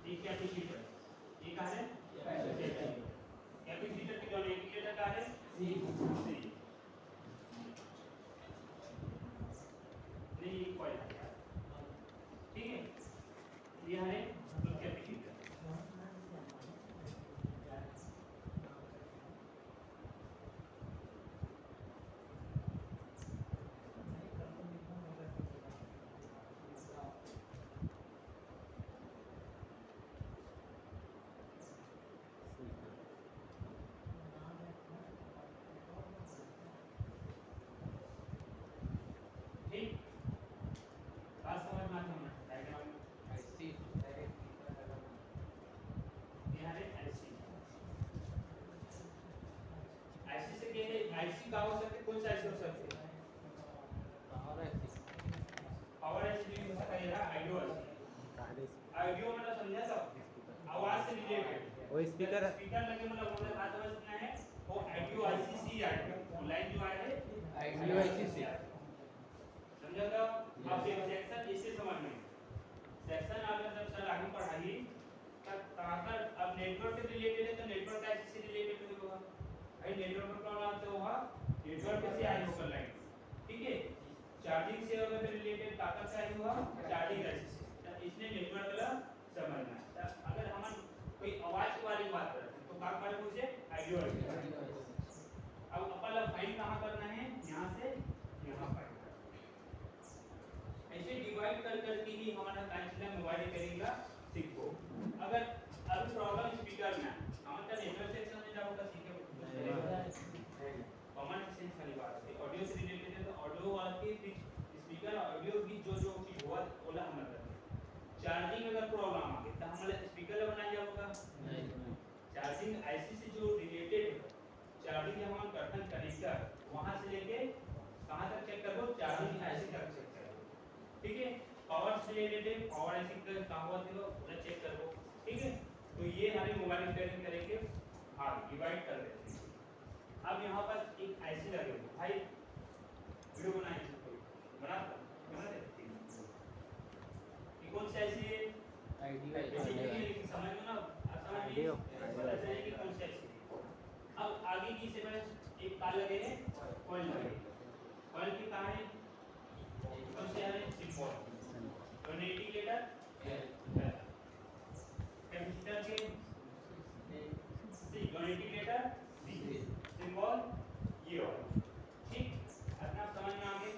ये कैपेसिटर, ये कहाँ है कैपेसिटर की जो इंडिकेटर कहाँ है सी, नहीं कॉइल है, ठीक है, ये है कैपेसिटर। ठीक, बात समझ में आती है डायग्राम में। ऐसी यहाँ है आईसी, आईसी से क्या है, आईसी का हो सकते, कौन सा आईसी हो सकते हैं, पावर आईसी भी हो सकता है, ये आईडियो आईसी। आईडियो मतलब समझा सब, आवाज से रिलेटेड, वो स्पीकर स्पीकर लगे मतलब बोलने बात समझना है, वो आईडियो आईसी सी आएगा, वो लाइन जो आया है आईडियो आईसी से समझा था। अब ये सेक्शन इसे समझ में, सेक्शन अगर जब सर आगे पढ़ाई तब अगर अब नेटवर्क से रिलेटेड है तो नेटवर्क आईसी से रिलेटेड होगा, भाई नेटवर्क का प्रॉब्लम तो होगा नेटवर्क से आई होकर लाइन, ठीक है, चार्जिंग से अगर रिलेटेड ताकत से आई होगा चार्जिंग आईसी से, इसने नेटवर्क का समझना है। अगर हम कोई आवाज के बारे में बात करते हैं तो क्या करेंगे उसे आईडियो आईसी। अब अपन लोग फाइल कहां करना है, यहां से यहां फाइल ऐसे डिवाइड कर करके ही हमारा कांचना मोबाइल करेगा सीखो। अगर अब प्रॉब्लम स्पीकर में हमारा नेटवर्क सेक्शन में जाओगा सीखे कॉमन सेंस वाली बात है, ऑडियो से रिलेटेड है तो ऑडियो वाले की स्पीकर ऑडियो की जो जो चीज हुआ बोला हम करते हैं। चार्जिंग अगर प्रॉब्लम आ गई तो हमारे स्पीकर बनाया जाएगा नहीं, चार्जिंग आईसी से जो रिलेटेड है, चार्जिंग जब हम करते हैं कनेक्टर वहां से लेके कहां तक चेक करो, चार्जिंग आईसी तक चेक करो, ठीक है। पावर से रिलेटेड पावर आईसी का कहां हुआ थे वो पूरा चेक करो, ठीक है। तो ये हमारे मोबाइल रिपेयरिंग करेंगे, हां डिवाइड कर देते हैं। अब यहाँ पर एक आईसी लगे हुए भाई, वीडियो बनाए बना देते हैं, ये कौन सी आईसी है, आईडियो, समझ में ना आईडियो पता चले कि कौन सी आईसी है। अब आगे की से में एक तार लगे हैं, कॉइल लगे, कॉइल की कहां है, कौन से है सिंबल, इंडिकेटर कैपेसिटर के सी, इंडिकेटर सी, सिंबल ये वाला, ठीक, अपना समझ में आ गए।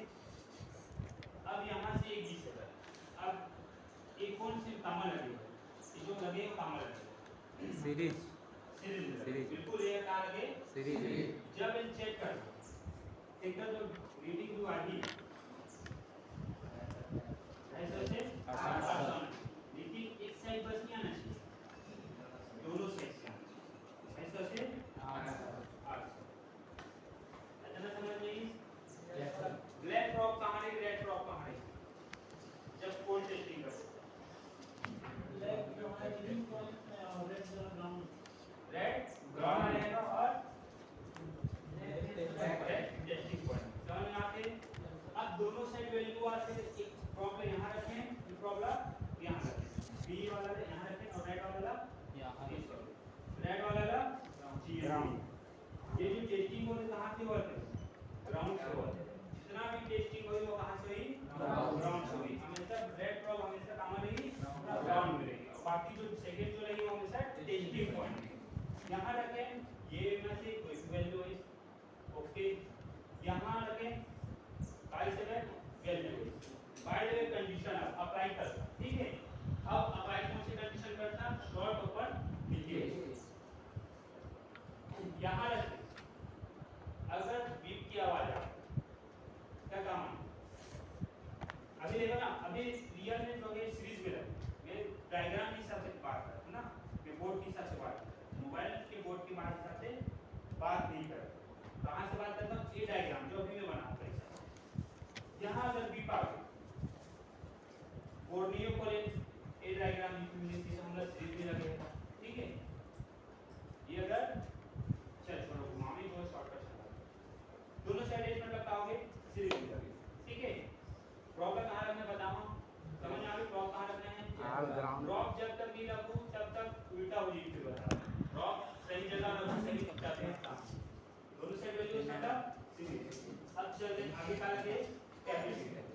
अब यहाँ से एक चीज है, अब एक कौन सी कॉमन लगी है, ये जो लगे हैं कॉमन लगे सीरीज सीरीज बिल्कुल ये कहाँ लगे सीरीज। जब इन चेक कर देखो जो रीडिंग जो आई ऐसे से लेकिन एक साइड बस नहीं आना चाहिए, दोनों साइड से आना चाहिए, ऐसे से 8 इतना समझ नहीं। ग्लैड ड्रॉप कहाँ है, ग्लैड ड्रॉप कहाँ है, जब कोड टेस्टिंग करते रेड ग्राउंड रहेगा और टेस्टिंग पॉइंट समझ में आते। अब दोनों साइड वैल्यू आते हैं, एक प्रॉब्लम यहाँ रखें, एक प्रॉब्लम यहाँ रखें, बी वाला यहाँ रखें और रेड वाला यहाँ, रेड वाला ग्राउंड। ये जो टेस्टिंग होते कहाँ से होते, ग्राउंड से होते, जितना भी टेस्टिंग हुई वो कहाँ से हुई, ग्राउंड से हुई। हमेशा रेड प्रॉब्लम हमेशा कहाँ रहेगी, ग्राउंड में रहेगी, और बाकी जो सेकंड जो रहेगी वो हमेशा टेस्टिंग पॉइंट यहाँ रखें, ये में से कोई वैल्यू है, ओके यहाँ रखें by seven value by the way condition apply करता, ठीक है। अब अप्लाई कौन सी कंडीशन करता, शॉर्ट ओपन नीचे यहाँ रखें, अगर बीप की आवाज आ क्या काम है, अभी देखो ना, अभी रियल में जो है सीरीज में रखे, मैं डायग्राम के हिसाब से बात कर रहा हूं ना, मैं बोर्ड के हिसाब से बात कर रहा हूं, मोबाइल के बोर्ड के हिसाब से बात नहीं कर रहा। कहां से बात करता हूं, ये डायग्राम जो अभी मैं बना रहा हूं, यहां अगर बीप आ गई बोर्ड नहीं ऊपर ये डायग्राम जिसमें हम लोग सीरीज में लगे, ठीक है। ये अगर चल छोड़ो घुमाने जो शॉर्टकट चला, दोनों साइड एलिमेंट लगाओगे सीरीज में लगे, ठीक है। ड्रॉप कहां रखना बताओ, समझ में आ गई, ड्रॉप कहां रखना है, ग्राउंड। ड्रॉप जब तक नहीं रखो आगे का लगे कैपेसिटर।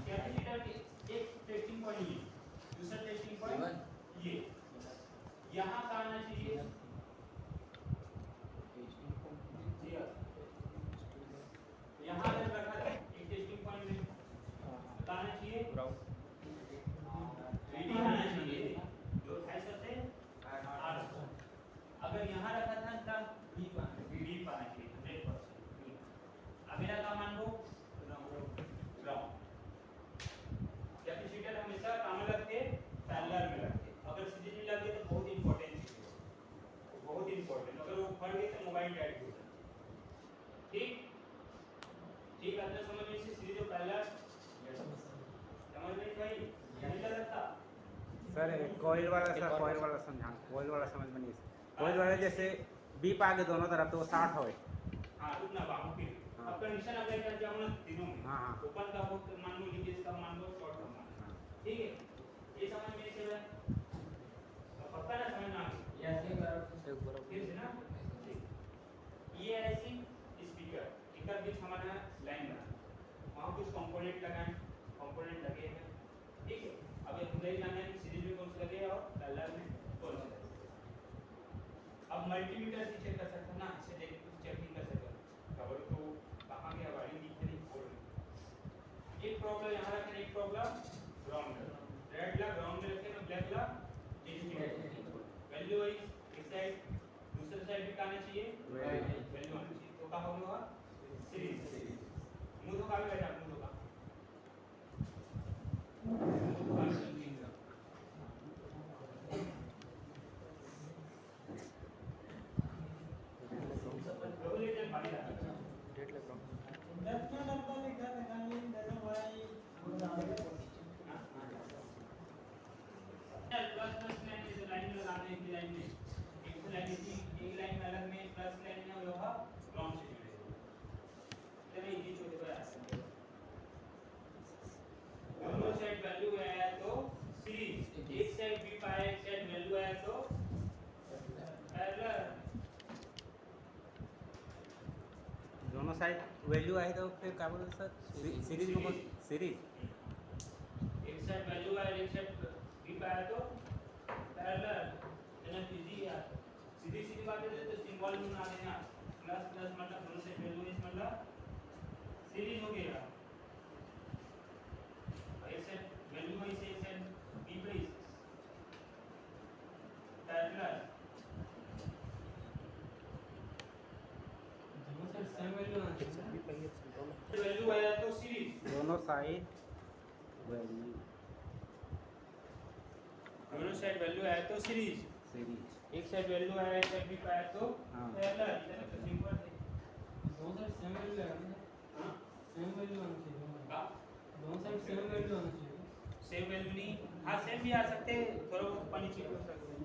कैपेसिटर के एक टेस्टिंग पॉइंट ये, दूसरा टेस्टिंग पॉइंट ये, यहाँ का आना चाहिए यहाँ अगर रखा था एक टेस्टिंग पॉइंट में बताना चाहिए रीडिंग आना चाहिए जो 250 से 800। अगर यहाँ रखा था तब रीडिंग पाना चाहिए 100%। अगला का मान लो ग्राउंड। कैपेसिटर हमेशा कहाँ रखते पैरेलल में रखते, अगर सीधे नहीं लगे तो बहुत इंपॉर्टेंट चीज है, बहुत इंपॉर्टेंट। अगर वो फट गए तो मोबाइल डेड हो जाता है। ठीक ठीक है, समझ में से सीधे जो पैरेलल समझ में भाई नहीं लगता सर कोयल वाला समझा, कोयल वाला समझ में नहीं। कोयल वाला जैसे बीप आगे दोनों तरफ तो वो 60 हो। हाँ रुकना बाबू फिर अब कंडीशन अप्लाई कर जाओ ना तीनों में। हाँ ओपन का हो मान लो, लीकेज का मान लो, शॉर्ट का मान लो। ठीक है, ये समझ में से है अब पक्का ना समझ में आ गया फिर से ना। ये ऐसी स्पीकर इनका बीच हमारा लाइन बना, वहाँ कुछ कंपोनेंट लगाएं, कंपोनेंट लगे हैं। ठीक है, अब ये मुझे जानना है कि सीरीज में कौन से लगे और पैरेलल में कौन से लगे। अब मल्टीमीटर से चेक कर सकते हैं ना, इससे देख चेकिंग कर सकते हैं खबर तो कहाँ गया वाली दिख नहीं बोल रही। एक प्रॉब्लम यहाँ रखें, एक प्रॉब्लम ग्राउंड में, रेड ला ग्राउंड में रखें, ब्लैक ला वैल्यू वाइज एक साइड दूसरे साइड भी आना चाहिए वैल्यू आना चाहिए। तो कहाँ होगा सीरीज। मुंह तो काफी बैठा, मुंह तो का रेगुलेटर पानी डाल प्लस प्लस लाइन इस लाइन में लगाने की लाइन में एक लाइन इसी एक लाइन में अलग में प्लस लाइन में होगा ग्राउंड से जुड़े। चलिए इजी छोटे पर आते हैं। दोनों साइड वैल्यू आया तो सीरीज, एक साइड भी पाया एक साइड वैल्यू आया तो पैरेलल। दोनों साइड वैल्यू आए तो फिर क्या बोलते सर सीरीज में कौन सीरीज। एक साइड वैल्यू आया एक साइड भी पाया तो पैरेलल। है इजी है, सीधी सीधी बात है तो सिंबल में बना देना, प्लस प्लस मतलब दोनों साइड वैल्यू इस मतलब सीरीज हो गया। एक साइड वैल्यू है इसे एक साइड बी प्लस पैरेलल। दोनों साइड सेम वैल्यू आना चाहिए, वैल्यू आया तो सीरीज। दोनों साइड वैल्यू आया तो सीरीज, एक साइड वैल्यू आया एक साइड भी पाया तो पैरेलल। इधर तो सिंपल है, दोनों साइड सेम वैल्यू आना चाहिए। हां सेम वैल्यू आना चाहिए, दोनों साइड सेम वैल्यू आना चाहिए। सेम वैल्यू नहीं, हाँ सेम भी आ सकते, थोड़ा बहुत पानी चेक कर सकते हैं।